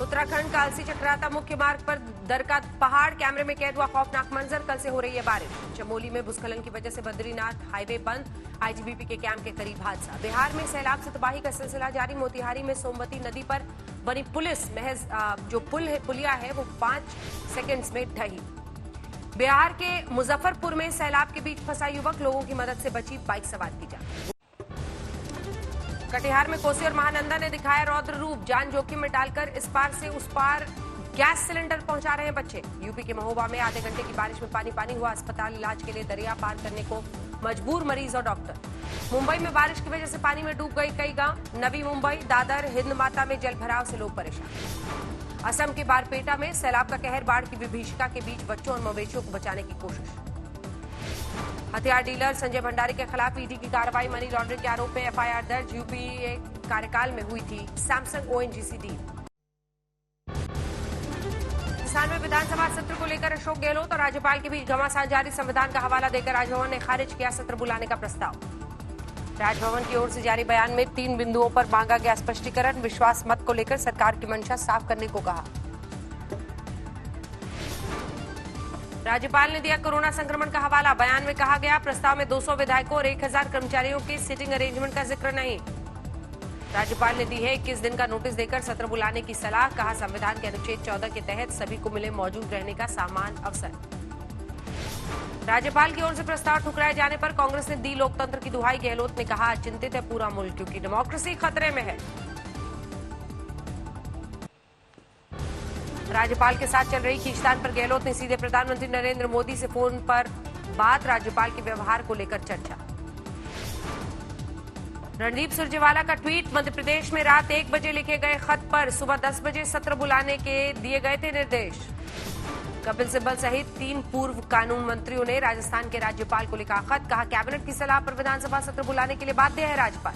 उत्तराखंड कालसी चक्राता मुख्य मार्ग पर दरका पहाड़, कैमरे में कैद हुआ खौफनाक मंजर। कल से हो रही है बारिश। चमोली में भूस्खलन की वजह से बद्रीनाथ हाईवे बंद, आईटीबीपी के कैंप के करीब हादसा। बिहार में सैलाब से तबाही का सिलसिला जारी। मोतिहारी में सोमवती नदी पर बनी महज जो पुलिया है वो 5 सेकेंड्स में ढही। बिहार के मुजफ्फरपुर में सैलाब के बीच फंसा युवक, लोगों की मदद से बची बाइक सवार की जान। कटिहार में कोसी और महानंदा ने दिखाया रौद्र रूप, जान जोखिम में डालकर इस पार से उस पार गैस सिलेंडर पहुंचा रहे हैं बच्चे। यूपी के महोबा में आधे घंटे की बारिश में पानी पानी हुआ, अस्पताल इलाज के लिए दरिया पार करने को मजबूर मरीज और डॉक्टर। मुंबई में बारिश की वजह से पानी में डूब गई कई गांव। नवी मुंबई, दादर, हिंद माता में जल भराव से लोग परेशान। असम के बारपेटा में सैलाब का कहर, बाढ़ की विभीषिका के बीच बच्चों और मवेशियों को बचाने की कोशिश। हथियार डीलर संजय भंडारी के खिलाफ ईडी की कार्रवाई, मनी लॉन्ड्रिंग के आरोप में एफआईआर दर्ज। यूपीए कार्यकाल में हुई थी सैमसंग ओएनजीसी डील। राजस्थान में विधानसभा सत्र को लेकर अशोक गहलोत और राज्यपाल के बीच घमासान जारी। संविधान का हवाला देकर राजभवन ने खारिज किया सत्र बुलाने का प्रस्ताव। राजभवन की ओर से जारी बयान में 3 बिंदुओं पर मांगा गया स्पष्टीकरण। विश्वास मत को लेकर सरकार की मंशा साफ करने को कहा। राज्यपाल ने दिया कोरोना संक्रमण का हवाला। बयान में कहा गया, प्रस्ताव में 200 विधायकों और 1000 कर्मचारियों के सिटिंग अरेंजमेंट का जिक्र नहीं। राज्यपाल ने दी है 21 दिन का नोटिस देकर सत्र बुलाने की सलाह। कहा, संविधान के अनुच्छेद 14 के तहत सभी को मिले मौजूद रहने का समान अवसर। राज्यपाल की ओर से प्रस्ताव ठुकराए जाने पर कांग्रेस ने दी लोकतंत्र की दुहाई। गहलोत ने कहा, चिंतित है पूरा मुल्क क्योंकि डेमोक्रेसी खतरे में है। राज्यपाल के साथ चल रही खींचतान पर गहलोत ने सीधे प्रधानमंत्री नरेंद्र मोदी से फोन पर बात। राज्यपाल के व्यवहार को लेकर चर्चा। रणदीप सुरजेवाला का ट्वीट, मध्य प्रदेश में रात 1 बजे लिखे गए खत पर सुबह 10 बजे सत्र बुलाने के दिए गए थे निर्देश। कपिल सिब्बल सहित 3 पूर्व कानून मंत्रियों ने राजस्थान के राज्यपाल को लिखा खत। कहा, कैबिनेट की सलाह पर विधानसभा सत्र बुलाने के लिए बाध्य है राज्यपाल।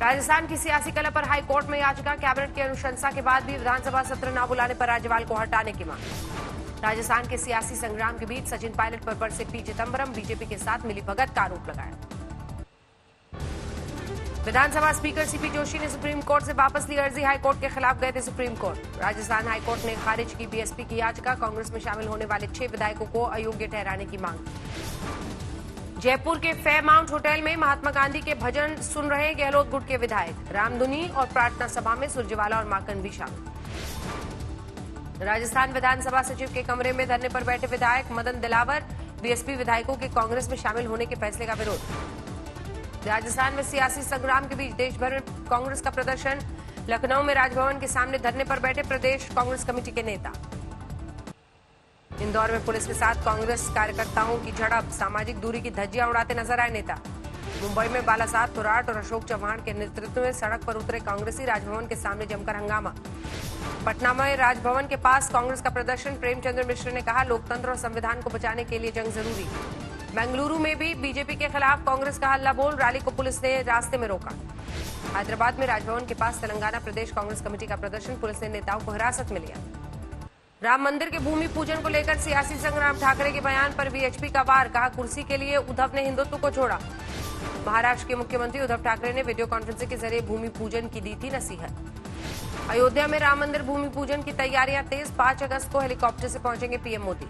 राजस्थान की सियासी कलह पर हाईकोर्ट में याचिका। कैबिनेट की अनुशंसा के बाद भी विधानसभा सत्र न बुलाने पर राज्यपाल को हटाने की मांग। राजस्थान के सियासी संग्राम के बीच सचिन पायलट पर बरसे पी चिदंबरम, बीजेपी के साथ मिलीभगत का आरोप लगाया। विधानसभा स्पीकर सीपी जोशी ने सुप्रीम कोर्ट से वापस ली अर्जी। हाईकोर्ट के खिलाफ गए थे सुप्रीम कोर्ट। राजस्थान हाईकोर्ट ने खारिज की बीएसपी की याचिका। कांग्रेस में शामिल होने वाले 6 विधायकों को अयोग्य ठहराने की मांग। जयपुर के फेयरमाउंट होटल में महात्मा गांधी के भजन सुन रहे गहलोत गुट के विधायक। रामधुनी और प्रार्थना सभा में सुरजेवाला और माकन भी शामिल। राजस्थान विधानसभा सचिव के कमरे में धरने पर बैठे विधायक मदन दिलावर। बीएसपी विधायकों के कांग्रेस में शामिल होने के फैसले का विरोध। राजस्थान में सियासी संग्राम के बीच देश भर में कांग्रेस का प्रदर्शन। लखनऊ में राजभवन के सामने धरने पर बैठे प्रदेश कांग्रेस कमेटी के नेता। इंदौर में पुलिस के साथ कांग्रेस कार्यकर्ताओं की झड़प। सामाजिक दूरी की धज्जियां उड़ाते नजर आए नेता। मुंबई में बालासाहब थोराट और अशोक चव्हाण के नेतृत्व में सड़क पर उतरे कांग्रेसी। राजभवन के सामने जमकर हंगामा। पटना में राजभवन के पास कांग्रेस का प्रदर्शन। प्रेमचंद्र मिश्र ने कहा, लोकतंत्र और संविधान को बचाने के लिए जंग जरूरी। बेंगलुरु में भी बीजेपी के खिलाफ कांग्रेस का हल्ला बोल। रैली को पुलिस ने रास्ते में रोका। हैदराबाद में राजभवन के पास तेलंगाना प्रदेश कांग्रेस कमेटी का प्रदर्शन। पुलिस ने नेताओं को हिरासत में लिया। राम मंदिर के भूमि पूजन को लेकर सियासी संग्राम। ठाकरे के बयान पर वीएचपी का वार। कहा, कुर्सी के लिए उद्धव ने हिंदुत्व को छोड़ा। महाराष्ट्र के मुख्यमंत्री उद्धव ठाकरे ने वीडियो कॉन्फ्रेंसिंग के जरिए भूमि पूजन की दी थी नसीहत। अयोध्या में राम मंदिर भूमि पूजन की तैयारियां तेज। 5 अगस्त को हेलीकॉप्टर से पहुंचेंगे पीएम मोदी।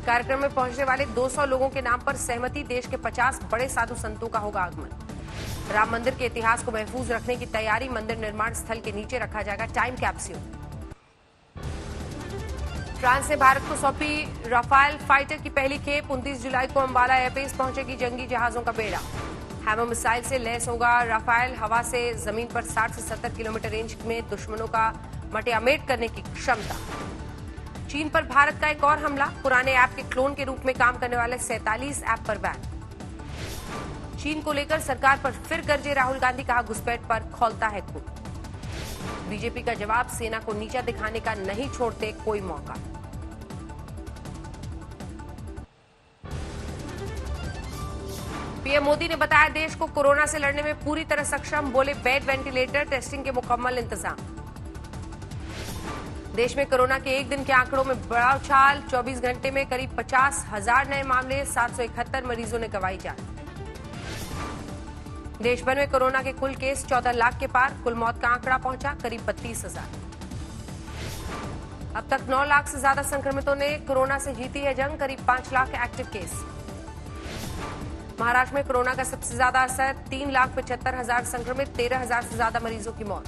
कार्यक्रम में पहुंचने वाले 200 लोगों के नाम पर सहमति। देश के 50 बड़े साधु संतों का होगा आगमन। राम मंदिर के इतिहास को महफूज रखने की तैयारी। मंदिर निर्माण स्थल के नीचे रखा जाएगा टाइम कैप्सूल। फ्रांस ने भारत को सौंपी राफेल फाइटर की पहली खेप। 29 जुलाई को अंबाला एयरबेस पहुंचेगी जंगी जहाजों का बेड़ा। हैमर मिसाइल से लैस होगा राफेल। हवा से जमीन पर 60 से 70 किलोमीटर रेंज में दुश्मनों का मटेआमेट करने की क्षमता। चीन पर भारत का एक और हमला। पुराने ऐप के क्लोन के रूप में काम करने वाले 47 ऐप पर बैन। चीन को लेकर सरकार पर फिर गरजे राहुल गांधी। कहा, घुसपैठ पर खौलता है खून। बीजेपी का जवाब, सेना को नीचा दिखाने का नहीं छोड़ते कोई मौका। पीएम मोदी ने बताया, देश को कोरोना से लड़ने में पूरी तरह सक्षम। बोले, बेड, वेंटिलेटर, टेस्टिंग के मुकम्मल इंतजाम। देश में कोरोना के एक दिन के आंकड़ों में बड़ा उछाल। 24 घंटे में करीब 50,000 नए मामले। 771 मरीजों ने गंवाई जान। देश भर में कोरोना के कुल केस 14 लाख के पार। कुल मौत का आंकड़ा पहुंचा करीब 32,000। अब तक 9 लाख से ज्यादा संक्रमितों ने कोरोना से जीती है जंग, करीब 5 लाख एक्टिव केस। महाराष्ट्र में कोरोना का सबसे ज्यादा असर, 3,75,000 संक्रमित, 13,000 से ज्यादा मरीजों की मौत।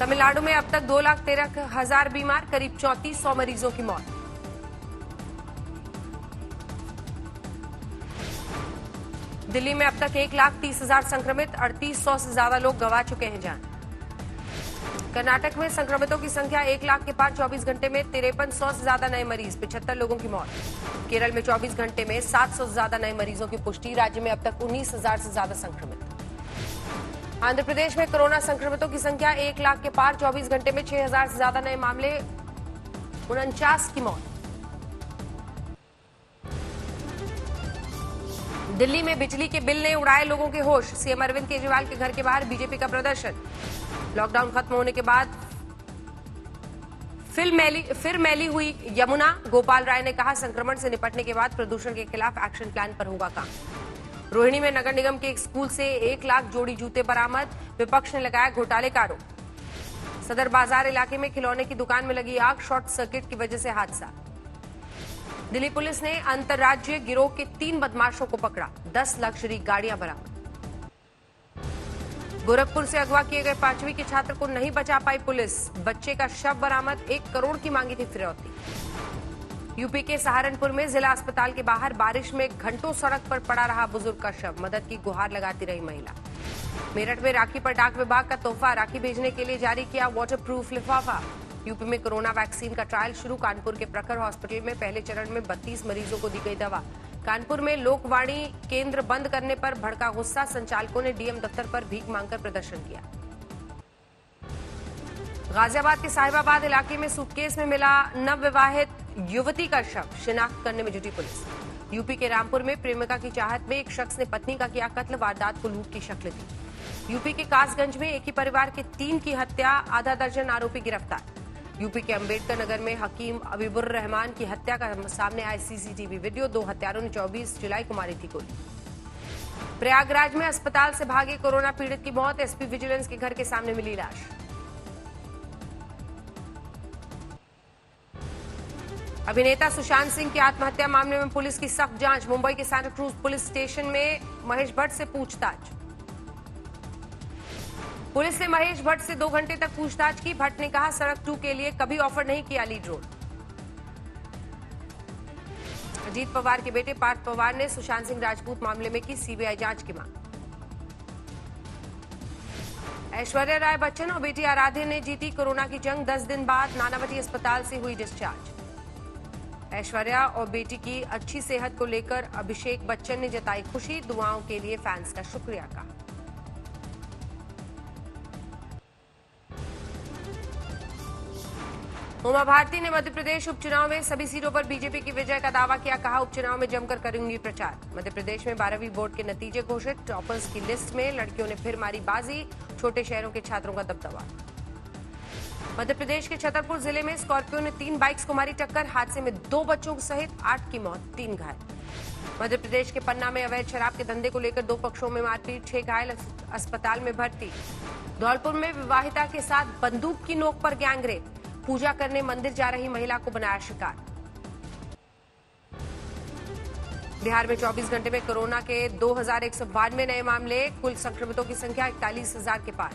तमिलनाडु में अब तक 2,13,000 बीमार, करीब 3,400 मरीजों की मौत। दिल्ली में अब तक 1,30,000 संक्रमित, 3,800 से ज्यादा लोग गंवा चुके हैं जान। कर्नाटक में संक्रमितों की संख्या 1 लाख के पार, 24 घंटे में 5300 से ज्यादा नए मरीज, 75 लोगों की मौत। केरल में 24 घंटे में 700 से ज्यादा नए मरीजों की पुष्टि, राज्य में अब तक 19,000 से ज्यादा संक्रमित। आंध्र प्रदेश में कोरोना संक्रमितों की संख्या 1 लाख के पार, 24 घंटे में 6,000 से ज्यादा नए मामले, 49 की मौत। दिल्ली में बिजली के बिल ने उड़ाए लोगों के होश, सीएम अरविंद केजरीवाल के घर के बाहर बीजेपी का प्रदर्शन। लॉकडाउन खत्म होने के बाद फिर मैली हुई यमुना, गोपाल राय ने कहा संक्रमण से निपटने के बाद प्रदूषण के खिलाफ एक्शन प्लान पर होगा काम। रोहिणी में नगर निगम के एक स्कूल से 1 लाख जोड़ी जूते बरामद, विपक्ष ने लगाया घोटाले का आरोप। सदर बाजार इलाके में खिलौने की दुकान में लगी आग, शॉर्ट सर्किट की वजह से हादसा। दिल्ली पुलिस ने अंतर्राज्यीय गिरोह के 3 बदमाशों को पकड़ा, 10 लग्जरी गाड़ियां बरामद। गोरखपुर से अगवा किए गए 5वीं के छात्र को नहीं बचा पाई पुलिस, बच्चे का शव बरामद, 1 करोड़ की मांगी थी फिरौती। यूपी के सहारनपुर में जिला अस्पताल के बाहर बारिश में घंटों सड़क पर पड़ा रहा बुजुर्ग का शव, मदद की गुहार लगाती रही महिला। मेरठ में राखी पर डाक विभाग का तोहफा, राखी भेजने के लिए जारी किया वाटरप्रूफ लिफाफा। यूपी में कोरोना वैक्सीन का ट्रायल शुरू, कानपुर के प्रखर हॉस्पिटल में पहले चरण में 32 मरीजों को दी गई दवा। कानपुर में लोकवाणी केंद्र बंद करने पर भड़का गुस्सा, संचालकों ने डीएम दफ्तर पर भीख मांगकर प्रदर्शन किया। गाजियाबाद के साहिबाबाद इलाके में सूटकेस में मिला नवविवाहित युवती का शव, शिनाख्त करने में जुटी पुलिस। यूपी के रामपुर में प्रेमिका की चाहत में एक शख्स ने पत्नी का किया कत्ल, वारदात को लूट की शक्ल दी। यूपी के कासगंज में एक ही परिवार के 3 की हत्या, आधा दर्जन आरोपी गिरफ्तार। यूपी के अंबेडकर नगर में हकीम अबीबुर रहमान की हत्या का सामने आया सीसीटीवी वीडियो, 2 हत्यारों ने 24 जुलाई को मारी थी गोली। प्रयागराज में अस्पताल से भागे कोरोना पीड़ित की मौत, एसपी विजिलेंस के घर के सामने मिली लाश। अभिनेता सुशांत सिंह की आत्महत्या मामले में पुलिस की सख्त जांच, मुंबई के सांता क्रूज पुलिस स्टेशन में महेश भट्ट से पूछताछ। पुलिस ने महेश भट्ट से 2 घंटे तक पूछताछ की, भट्ट ने कहा सड़क 2 के लिए कभी ऑफर नहीं किया लीड रोल। अजीत पवार के बेटे पार्थ पवार ने सुशांत सिंह राजपूत मामले में की सीबीआई जांच की मांग। ऐश्वर्या राय बच्चन और बेटी आराध्या ने जीती कोरोना की जंग, 10 दिन बाद नानावती अस्पताल से हुई डिस्चार्ज। ऐश्वर्या और बेटी की अच्छी सेहत को लेकर अभिषेक बच्चन ने जताई खुशी, दुआओं के लिए फैंस का शुक्रिया कहा। उमा भारती ने मध्य प्रदेश उपचुनाव में सभी सीटों पर बीजेपी की विजय का दावा किया, कहा उपचुनाव में जमकर करूंगी प्रचार। मध्य प्रदेश में 12वीं बोर्ड के नतीजे घोषित, टॉपर्स की लिस्ट में लड़कियों ने फिर मारी बाजी, छोटे शहरों के छात्रों का दबदबा। मध्य प्रदेश के छतरपुर जिले में स्कॉर्पियो ने 3 बाइक्स को मारी टक्कर, हादसे में 2 बच्चों सहित 8 की मौत, 3 घायल। मध्य प्रदेश के पन्ना में अवैध शराब के धंधे को लेकर 2 पक्षों में मारपीट, 6 घायल, अस्पताल में भर्ती। धौलपुर में विवाहिता के साथ बंदूक की नोक पर गैंगरेप, पूजा करने मंदिर जा रही महिला को बनाया शिकार। बिहार में 24 घंटे में कोरोना के 2,192 नए मामले, कुल संक्रमितों की संख्या 41,000 के पार।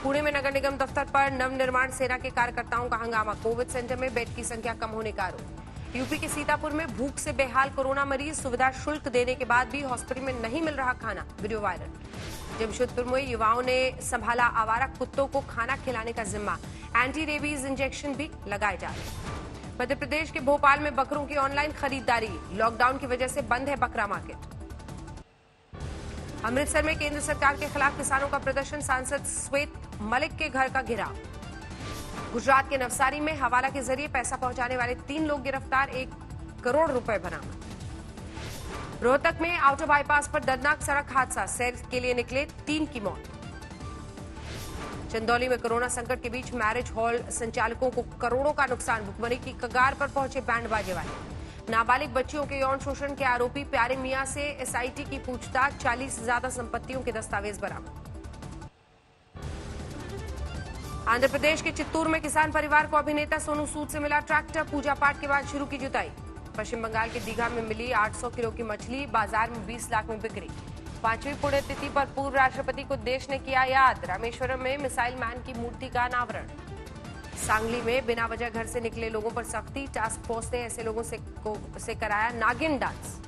पुणे में नगर निगम दफ्तर पर नवनिर्माण सेना के कार्यकर्ताओं का हंगामा, कोविड सेंटर में बेड की संख्या कम होने का आरोप। यूपी के सीतापुर में भूख से बेहाल कोरोना मरीज, सुविधा शुल्क देने के बाद भी हॉस्पिटल में नहीं मिल रहा खाना, वीडियो वायरल। जमशेदपुर में युवाओं ने संभाला आवारा कुत्तों को खाना खिलाने का जिम्मा, एंटी रेबीज इंजेक्शन भी लगाए जा रहे। मध्य प्रदेश के भोपाल में बकरों की ऑनलाइन खरीदारी, लॉकडाउन की वजह से बंद है बकरा मार्केट। अमृतसर में केंद्र सरकार के खिलाफ किसानों का प्रदर्शन, सांसद श्वेत मलिक के घर का घेराव। गुजरात के नवसारी में हवाला के जरिए पैसा पहुंचाने वाले 3 लोग गिरफ्तार, 1 करोड़ रुपए बरामद। रोहतक में आउटर बाईपास पर दर्दनाक सड़क हादसा, सैर के लिए निकले 3 की मौत। चंदौली में कोरोना संकट के बीच मैरिज हॉल संचालकों को करोड़ों का नुकसान, भुखमरी की कगार पर पहुंचे बैंड बाजे वाले। नाबालिग बच्चियों के यौन शोषण के आरोपी प्यारे मियां से एसआईटी की पूछताछ, 40 से ज्यादा संपत्तियों के दस्तावेज बरामद। आंध्र प्रदेश के चित्तूर में किसान परिवार को अभिनेता सोनू सूद से मिला ट्रैक्टर। पूजा पाठ के बाद शुरू की जुताई। पश्चिम बंगाल के दीघा में मिली 800 किलो की मछली, बाजार में 20 लाख में बिक्री। 5वीं पुण्यतिथि पर पूर्व राष्ट्रपति को देश ने किया याद। रामेश्वरम में मिसाइल मैन की मूर्ति का अनावरण। सांगली में बिना वजह घर से निकले लोगों पर सख्ती। टास्क फोर्स ने ऐसे लोगों से कराया नागिन डांस।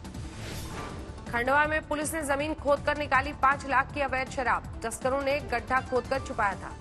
खंडवा में पुलिस ने जमीन खोदकर निकाली 5 लाख की अवैध शराब। तस्करों ने गड्ढा खोदकर छुपाया था।